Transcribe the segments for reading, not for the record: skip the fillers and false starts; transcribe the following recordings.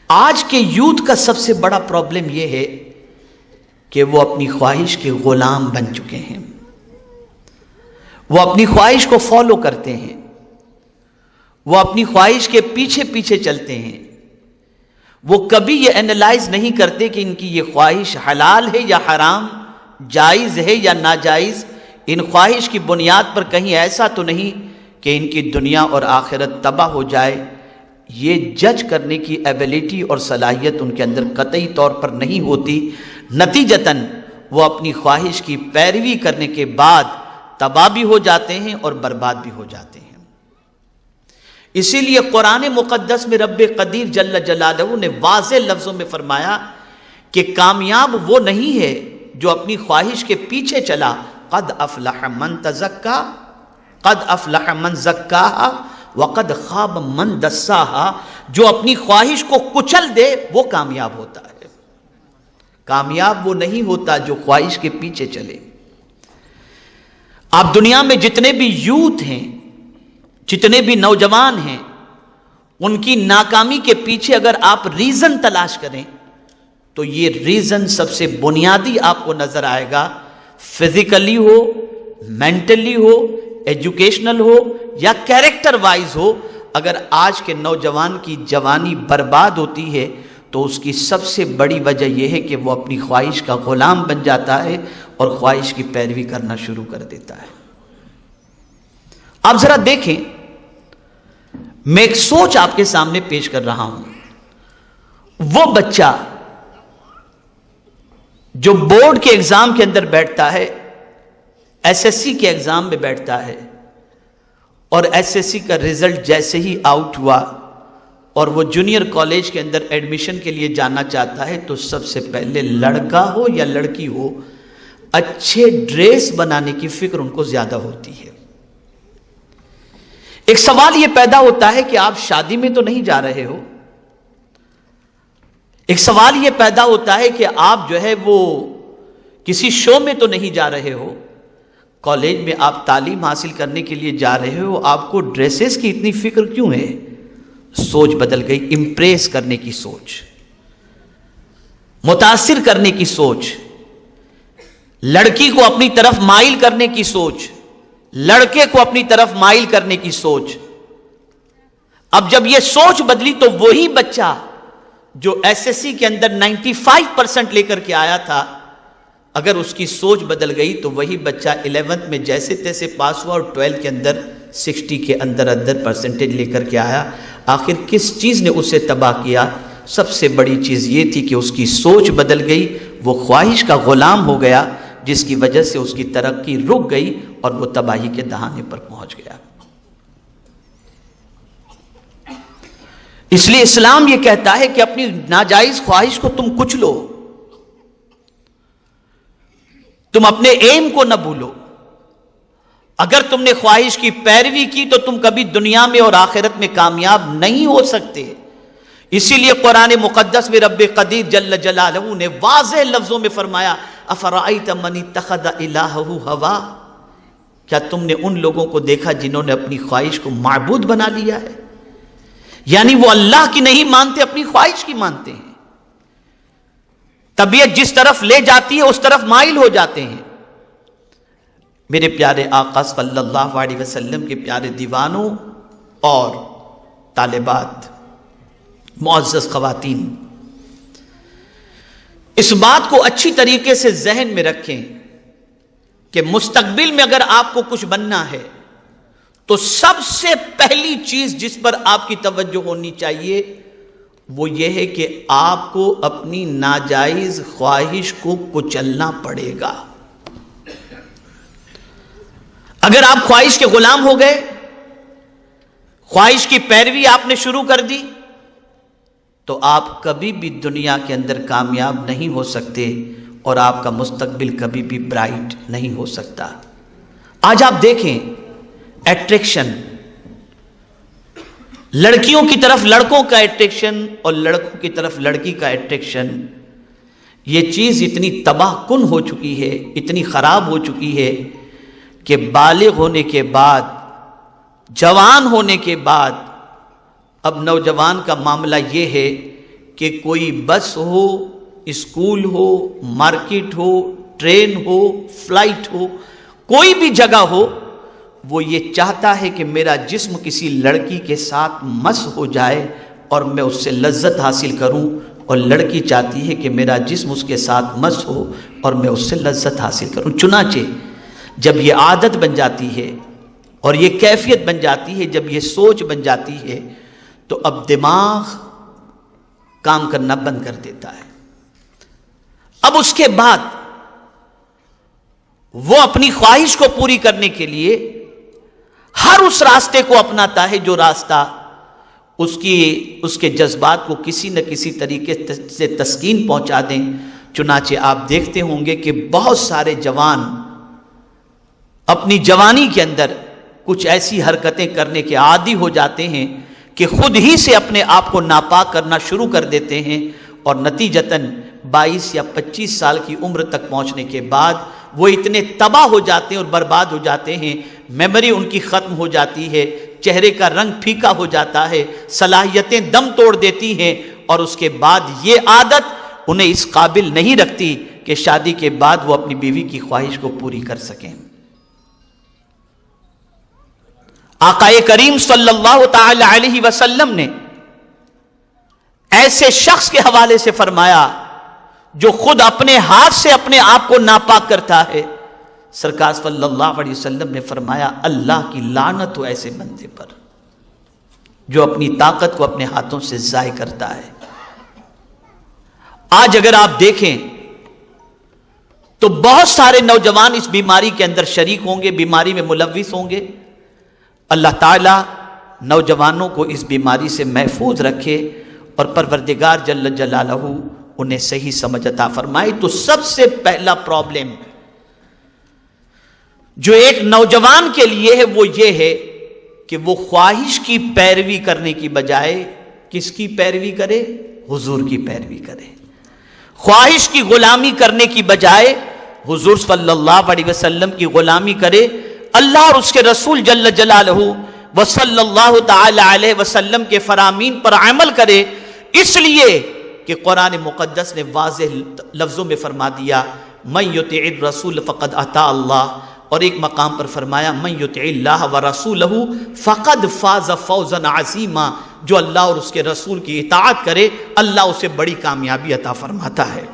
آج کے یوتھ کا سب سے بڑا پرابلم یہ ہے کہ وہ اپنی خواہش کے غلام بن چکے ہیں. وہ اپنی خواہش کو فالو کرتے ہیں، وہ اپنی خواہش کے پیچھے پیچھے چلتے ہیں. وہ کبھی یہ انالائز نہیں کرتے کہ ان کی یہ خواہش حلال ہے یا حرام، جائز ہے یا ناجائز. ان خواہش کی بنیاد پر کہیں ایسا تو نہیں کہ ان کی دنیا اور آخرت تباہ ہو جائے. یہ جج کرنے کی ایبیلٹی اور صلاحیت ان کے اندر قطعی طور پر نہیں ہوتی. نتیجتاً وہ اپنی خواہش کی پیروی کرنے کے بعد تباہ بھی ہو جاتے ہیں اور برباد بھی ہو جاتے ہیں. اسی لیے قرآن مقدس میں رب قدیر جل جلالہ نے واضح لفظوں میں فرمایا کہ کامیاب وہ نہیں ہے جو اپنی خواہش کے پیچھے چلا. قد افلح من تزکا، قد افلح من زکاہا وقد خاب من دساہا. جو اپنی خواہش کو کچل دے وہ کامیاب ہوتا ہے. کامیاب وہ نہیں ہوتا جو خواہش کے پیچھے چلے. آپ دنیا میں جتنے بھی یوتھ ہیں، جتنے بھی نوجوان ہیں، ان کی ناکامی کے پیچھے اگر آپ ریزن تلاش کریں تو یہ ریزن سب سے بنیادی آپ کو نظر آئے گا. فزیکلی ہو، مینٹلی ہو، ایجوکیشنل ہو یا کیریکٹر وائز ہو. اگر آج کے نوجوان کی جوانی برباد ہوتی ہے تو اس کی سب سے بڑی وجہ یہ ہے کہ وہ اپنی خواہش کا غلام بن جاتا ہے اور خواہش کی پیروی کرنا شروع کر دیتا ہے. آپ ذرا دیکھیں، میں ایک سوچ آپ کے سامنے پیش کر رہا ہوں. وہ بچہ جو بورڈ کے ایگزام کے اندر بیٹھتا ہے، ایس ایس سی کے ایگزام میں بیٹھتا ہے، اور ایس ایس سی کا رزلٹ جیسے ہی آؤٹ ہوا اور وہ جونیئر کالج کے اندر ایڈمیشن کے لیے جانا چاہتا ہے تو سب سے پہلے لڑکا ہو یا لڑکی ہو، اچھے ڈریس بنانے کی فکر ان کو زیادہ ہوتی ہے. ایک سوال یہ پیدا ہوتا ہے کہ آپ شادی میں تو نہیں جا رہے ہو. ایک سوال یہ پیدا ہوتا ہے کہ آپ جو ہے وہ کسی شو میں تو نہیں جا رہے ہو. کالج میں آپ تعلیم حاصل کرنے کے لیے جا رہے ہو، آپ کو ڈریسز کی اتنی فکر کیوں ہے؟ سوچ بدل گئی. امپریس کرنے کی سوچ، متاثر کرنے کی سوچ، لڑکی کو اپنی طرف مائل کرنے کی سوچ، لڑکے کو اپنی طرف مائل کرنے کی سوچ. اب جب یہ سوچ بدلی تو وہی بچہ جو ایس ایس سی کے اندر 95% لے کر کے آیا تھا، اگر اس کی سوچ بدل گئی تو وہی بچہ 11th میں جیسے تیسے پاس ہوا اور 12th کے اندر 60 کے اندر پرسنٹیج لے کر کے آیا. آخر کس چیز نے اسے تباہ کیا؟ سب سے بڑی چیز یہ تھی کہ اس کی سوچ بدل گئی. وہ خواہش کا غلام ہو گیا جس کی وجہ سے اس کی ترقی رک گئی اور وہ تباہی کے دہانے پر پہنچ گیا. اس لیے اسلام یہ کہتا ہے کہ اپنی ناجائز خواہش کو تم کچلو، تم اپنے ایم کو نہ بھولو. اگر تم نے خواہش کی پیروی کی تو تم کبھی دنیا میں اور آخرت میں کامیاب نہیں ہو سکتے. اسی لیے قرآن مقدس میں رب قدیر جل جلالہ نے واضح لفظوں میں فرمایا افرأیت من اتخذ الہہ ہوا. کیا تم نے ان لوگوں کو دیکھا جنہوں نے اپنی خواہش کو معبود بنا لیا ہے؟ یعنی وہ اللہ کی نہیں مانتے، اپنی خواہش کی مانتے ہیں. طبیعت جس طرف لے جاتی ہے اس طرف مائل ہو جاتے ہیں. میرے پیارے آقا صلی اللہ علیہ وسلم کے پیارے دیوانوں اور طالبات، معزز خواتین، اس بات کو اچھی طریقے سے ذہن میں رکھیں کہ مستقبل میں اگر آپ کو کچھ بننا ہے تو سب سے پہلی چیز جس پر آپ کی توجہ ہونی چاہیے وہ یہ ہے کہ آپ کو اپنی ناجائز خواہش کو کچلنا پڑے گا. اگر آپ خواہش کے غلام ہو گئے، خواہش کی پیروی آپ نے شروع کر دی تو آپ کبھی بھی دنیا کے اندر کامیاب نہیں ہو سکتے اور آپ کا مستقبل کبھی بھی برائٹ نہیں ہو سکتا. آج آپ دیکھیں اٹریکشن، لڑکیوں کی طرف لڑکوں کا اٹریکشن اور لڑکوں کی طرف لڑکی کا اٹریکشن، یہ چیز اتنی تباہ کن ہو چکی ہے، اتنی خراب ہو چکی ہے کہ بالغ ہونے کے بعد، جوان ہونے کے بعد اب نوجوان کا معاملہ یہ ہے کہ کوئی بس ہو، اسکول ہو، مارکیٹ ہو، ٹرین ہو، فلائٹ ہو، کوئی بھی جگہ ہو، وہ یہ چاہتا ہے کہ میرا جسم کسی لڑکی کے ساتھ مس ہو جائے اور میں اس سے لذت حاصل کروں، اور لڑکی چاہتی ہے کہ میرا جسم اس کے ساتھ مس ہو اور میں اس سے لذت حاصل کروں۔ چنانچہ جب یہ عادت بن جاتی ہے اور یہ کیفیت بن جاتی ہے، جب یہ سوچ بن جاتی ہے، تو اب دماغ کام کرنا بند کر دیتا ہے۔ اب اس کے بعد وہ اپنی خواہش کو پوری کرنے کے لیے ہر اس راستے کو اپناتا ہے جو راستہ اس کے جذبات کو کسی نہ کسی طریقے سے تسکین پہنچا دیں۔ چنانچہ آپ دیکھتے ہوں گے کہ بہت سارے جوان اپنی جوانی کے اندر کچھ ایسی حرکتیں کرنے کے عادی ہو جاتے ہیں کہ خود ہی سے اپنے آپ کو ناپاک کرنا شروع کر دیتے ہیں، اور نتیجتاً 22 یا 25 سال کی عمر تک پہنچنے کے بعد وہ اتنے تباہ ہو جاتے ہیں اور برباد ہو جاتے ہیں، میموری ان کی ختم ہو جاتی ہے، چہرے کا رنگ پھیکا ہو جاتا ہے، صلاحیتیں دم توڑ دیتی ہیں، اور اس کے بعد یہ عادت انہیں اس قابل نہیں رکھتی کہ شادی کے بعد وہ اپنی بیوی کی خواہش کو پوری کر سکیں۔ آقا کریم صلی اللہ تعالی علیہ وسلم نے ایسے شخص کے حوالے سے فرمایا جو خود اپنے ہاتھ سے اپنے آپ کو ناپاک کرتا ہے، سرکار صلی اللہ علیہ وسلم نے فرمایا اللہ کی لعنت ہو ایسے بندے پر جو اپنی طاقت کو اپنے ہاتھوں سے ضائع کرتا ہے۔ آج اگر آپ دیکھیں تو بہت سارے نوجوان اس بیماری کے اندر شریک ہوں گے، بیماری میں ملوث ہوں گے۔ اللہ تعالیٰ نوجوانوں کو اس بیماری سے محفوظ رکھے اور پروردگار جل جلالہ انہیں صحیح سمجھ عطا فرمائے۔ تو سب سے پہلا پرابلم جو ایک نوجوان کے لیے ہے وہ یہ ہے کہ وہ خواہش کی پیروی کرنے کی بجائے کس کی پیروی کرے؟ حضور کی پیروی کرے۔ خواہش کی غلامی کرنے کی بجائے حضور صلی اللہ علیہ وسلم کی غلامی کرے، اللہ اور اس کے رسول جل جلالہ وصلی اللہ تعالی علیہ وسلم کے فرامین پر عمل کرے، اس لیے کہ قرآن مقدس نے واضح لفظوں میں فرما دیا من یطع الرسول فقد اطاع اللہ، اور ایک مقام پر فرمایا من یطع اللہ ورسولہ فقد فاز فوزا عظیما، جو اللہ اور اس کے رسول کی اطاعت کرے اللہ اسے بڑی کامیابی عطا فرماتا ہے۔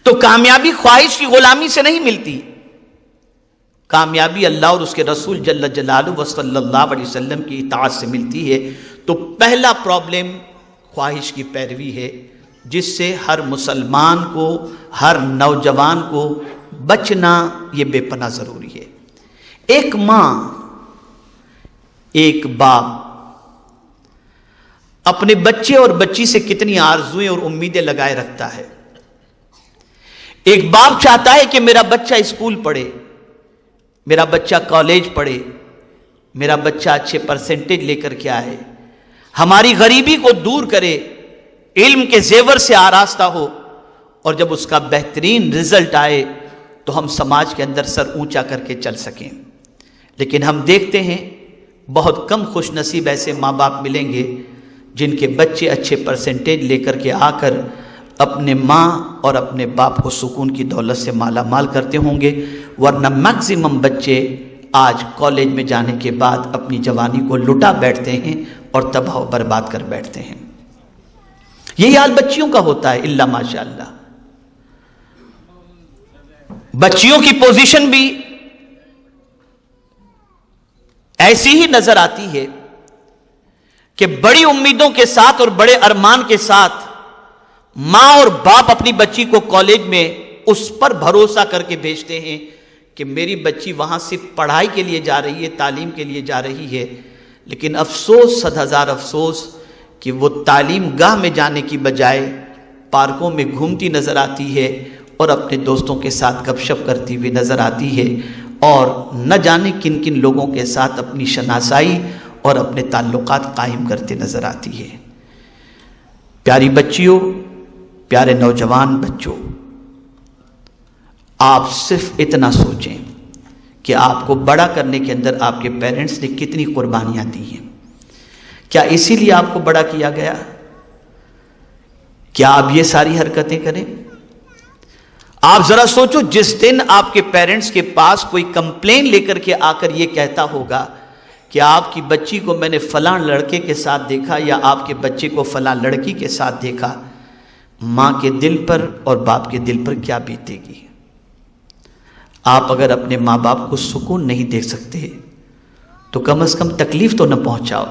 تو کامیابی خواہش کی غلامی سے نہیں ملتی، کامیابی اللہ اور اس کے رسول جل جلالہ و صلی اللہ علیہ وسلم کی اطاعت سے ملتی ہے۔ تو پہلا پرابلم خواہش کی پیروی ہے، جس سے ہر مسلمان کو، ہر نوجوان کو بچنا یہ بے پناہ ضروری ہے۔ ایک ماں، ایک باپ اپنے بچے اور بچی سے کتنی آرزویں اور امیدیں لگائے رکھتا ہے۔ ایک باپ چاہتا ہے کہ میرا بچہ اسکول پڑھے، میرا بچہ کالج پڑھے، میرا بچہ اچھے پرسنٹیج لے کر کے آئے، ہماری غریبی کو دور کرے، علم کے زیور سے آراستہ ہو، اور جب اس کا بہترین رزلٹ آئے تو ہم سماج کے اندر سر اونچا کر کے چل سکیں۔ لیکن ہم دیکھتے ہیں بہت کم خوش نصیب ایسے ماں باپ ملیں گے جن کے بچے اچھے پرسنٹیج لے کر کے آ کر اپنے ماں اور اپنے باپ کو سکون کی دولت سے مالا مال کرتے ہوں گے، ورنہ میکسیمم بچے آج کالج میں جانے کے بعد اپنی جوانی کو لٹا بیٹھتے ہیں اور تباہ و برباد کر بیٹھتے ہیں۔ یہی حال بچیوں کا ہوتا ہے الا ماشاء اللہ۔ بچیوں کی پوزیشن بھی ایسی ہی نظر آتی ہے کہ بڑی امیدوں کے ساتھ اور بڑے ارمان کے ساتھ ماں اور باپ اپنی بچی کو کالج میں اس پر بھروسہ کر کے بھیجتے ہیں کہ میری بچی وہاں صرف پڑھائی کے لیے جا رہی ہے، تعلیم کے لیے جا رہی ہے، لیکن افسوس، 100,000 افسوس کہ وہ تعلیم گاہ میں جانے کی بجائے پارکوں میں گھومتی نظر آتی ہے اور اپنے دوستوں کے ساتھ گپ شپ کرتی ہوئی نظر آتی ہے، اور نہ جانے کن کن لوگوں کے ساتھ اپنی شناسائی اور اپنے تعلقات قائم کرتے نظر آتی ہے۔ پیاری بچیوں، پیارے نوجوان بچوں، آپ صرف اتنا سوچیں کہ آپ کو بڑا کرنے کے اندر آپ کے پیرنٹس نے کتنی قربانیاں دی ہیں۔ کیا اسی لیے آپ کو بڑا کیا گیا؟ کیا آپ یہ ساری حرکتیں کریں؟ آپ ذرا سوچو، جس دن آپ کے پیرنٹس کے پاس کوئی کمپلین لے کر کے آ کر یہ کہتا ہوگا کہ آپ کی بچی کو میں نے فلاں لڑکے کے ساتھ دیکھا یا آپ کے بچے کو فلاں لڑکی کے ساتھ دیکھا، ماں کے دل پر اور باپ کے دل پر کیا بیتے گی؟ آپ اگر اپنے ماں باپ کو سکون نہیں دے سکتے تو کم از کم تکلیف تو نہ پہنچاؤ۔